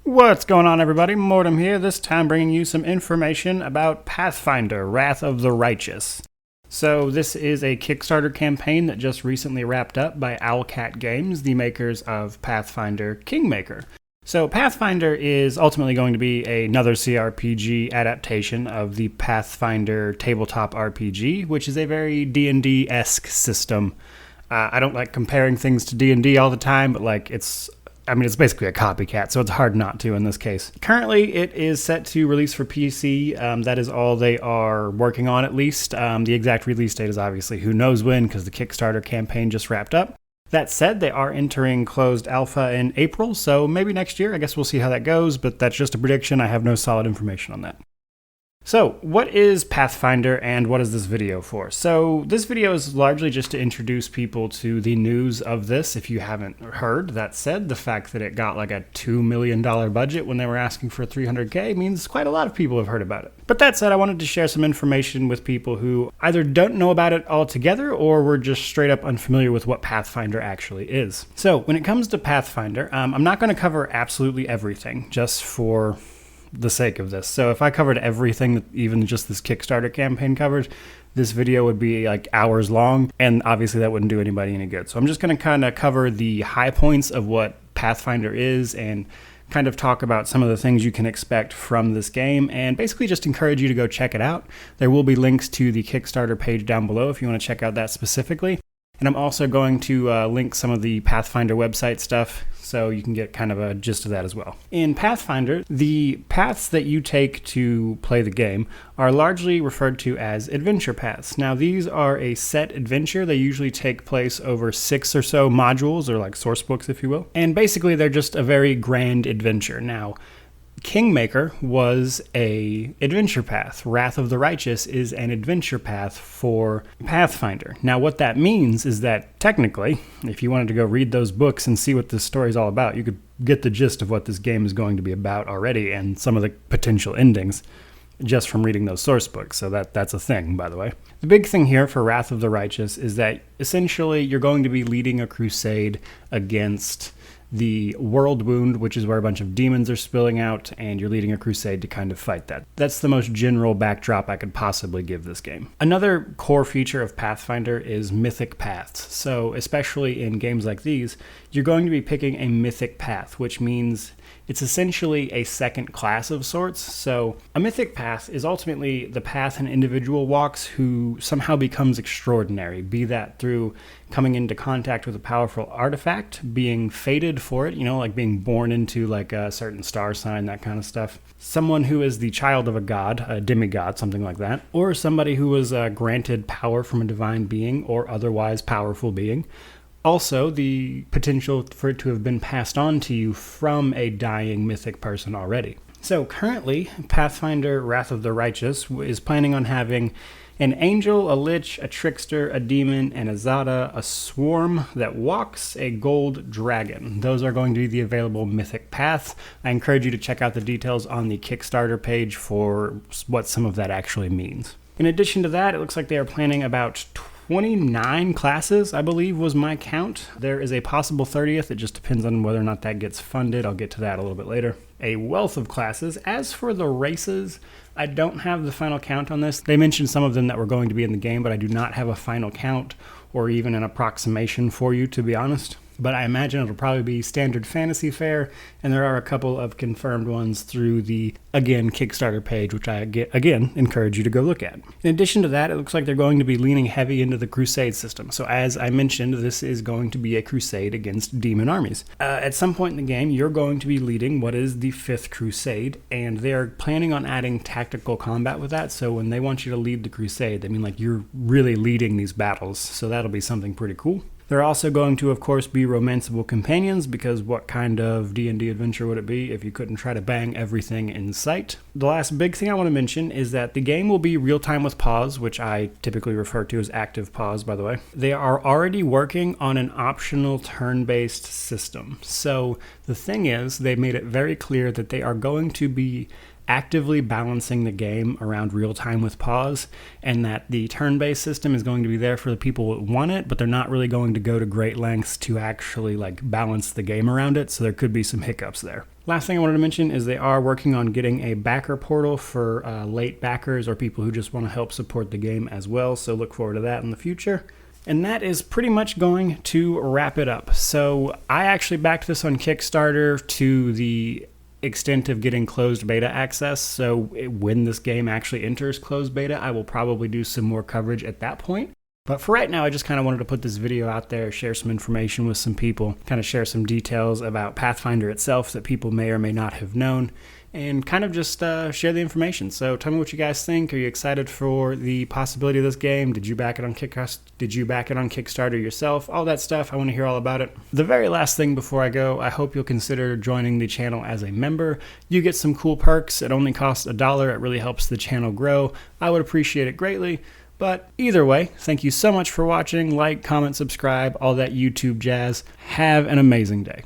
What's going on, everybody? Mortem here, this time bringing you some information about Pathfinder, Wrath of the Righteous. So this is a Kickstarter campaign that just recently wrapped up by Owlcat Games, the makers of Pathfinder Kingmaker. So Pathfinder is ultimately going to be another CRPG adaptation of the Pathfinder tabletop RPG, which is a very D&D-esque system. I don't like comparing things to D&D all the time, but it's basically a copycat, so it's hard not to in this case. Currently, it is set to release for PC. That is all they are working on, at least. The exact release date is obviously who knows when, because the Kickstarter campaign just wrapped up. That said, they are entering closed alpha in April, so maybe next year. I guess we'll see how that goes, but that's just a prediction. I have no solid information on that. So, what is Pathfinder and what is this video for? So, this video is largely just to introduce people to the news of this, if you haven't heard. That said, the fact that it got like a $2 million budget when they were asking for $300K means quite a lot of people have heard about it. But that said, I wanted to share some information with people who either don't know about it altogether or were just straight up unfamiliar with what Pathfinder actually is. So, when it comes to Pathfinder, I'm not going to cover absolutely everything, just for the sake of this. So if I covered everything that even just this Kickstarter campaign covers, this video would be like hours long, and obviously that wouldn't do anybody any good. So I'm just going to kind of cover the high points of what Pathfinder is and kind of talk about some of the things you can expect from this game, and basically just encourage you to go check it out. There will be links to the Kickstarter page down below if you want to check out that specifically. And I'm also going to link some of the Pathfinder website stuff so you can get kind of a gist of that as well. In Pathfinder, the paths that you take to play the game are largely referred to as adventure paths. Now, these are a set adventure. They usually take place over 6 or so modules, or like source books, if you will. And basically, they're just a very grand adventure. Now, Kingmaker was a adventure path. Wrath of the Righteous is an adventure path for Pathfinder. Now, what that means is that technically, if you wanted to go read those books and see what this story is all about, you could get the gist of what this game is going to be about already and some of the potential endings just from reading those source books. So that's a thing, by the way. The big thing here for Wrath of the Righteous is that essentially you're going to be leading a crusade against the world wound, which is where a bunch of demons are spilling out, and you're leading a crusade to kind of fight that. That's the most general backdrop I could possibly give this game. Another core feature of Pathfinder is mythic paths. So especially in games like these, you're going to be picking a mythic path, which means it's essentially a second class of sorts. So a mythic path is ultimately the path an individual walks who somehow becomes extraordinary, be that through coming into contact with a powerful artifact, being fated for it, like being born into like a certain star sign, that kind of stuff. Someone who is the child of a god, a demigod, something like that. Or somebody who was granted power from a divine being or otherwise powerful being. Also, the potential for it to have been passed on to you from a dying mythic person already. So currently, Pathfinder Wrath of the Righteous is planning on having an angel, a lich, a trickster, a demon, and a Zada, a swarm that walks, a gold dragon. Those are going to be the available mythic paths. I encourage you to check out the details on the Kickstarter page for what some of that actually means. In addition to that, it looks like they are planning about 29 classes, I believe was my count. There is a possible 30th. It just depends on whether or not that gets funded. I'll get to that a little bit later. A wealth of classes. As for the races, I don't have the final count on this. They mentioned some of them that were going to be in the game, but I do not have a final count or even an approximation for you, to be honest. But I imagine it'll probably be standard fantasy fare, and there are a couple of confirmed ones through the, again, Kickstarter page, which I, again, encourage you to go look at. In addition to that, it looks like they're going to be leaning heavy into the crusade system. So as I mentioned, this is going to be a crusade against demon armies. At some point in the game, you're going to be leading what is the 5th crusade, and they're planning on adding tactical combat with that. So when they want you to lead the crusade, they mean like you're really leading these battles. So that'll be something pretty cool. There are also going to, of course, be romanceable companions, because what kind of D&D adventure would it be if you couldn't try to bang everything in sight? The last big thing I want to mention is that the game will be real-time with pause, which I typically refer to as active pause, by the way. They are already working on an optional turn-based system. So the thing is, they made it very clear that they are going to be actively balancing the game around real time with pause, and that the turn-based system is going to be there for the people that want it, but they're not really going to go to great lengths to actually balance the game around it, so there could be some hiccups there. Last thing I wanted to mention is they are working on getting a backer portal for late backers or people who just want to help support the game as well, so look forward to that in the future. And that is pretty much going to wrap it up. So I actually backed this on Kickstarter to the extent of getting closed beta access. So when this game actually enters closed beta, I will probably do some more coverage at that point. But for right now, I just kind of wanted to put this video out there, share some information with some people, kind of share some details about Pathfinder itself that people may or may not have known, and kind of just share the information. So tell me what you guys think. Are you excited for the possibility of this game? Did you back it on Kickstarter yourself? All that stuff. I want to hear all about it. The very last thing before I go, I hope you'll consider joining the channel as a member. You get some cool perks. It only costs $1. It really helps the channel grow. I would appreciate it greatly. But either way, thank you so much for watching. Like, comment, subscribe, all that YouTube jazz. Have an amazing day.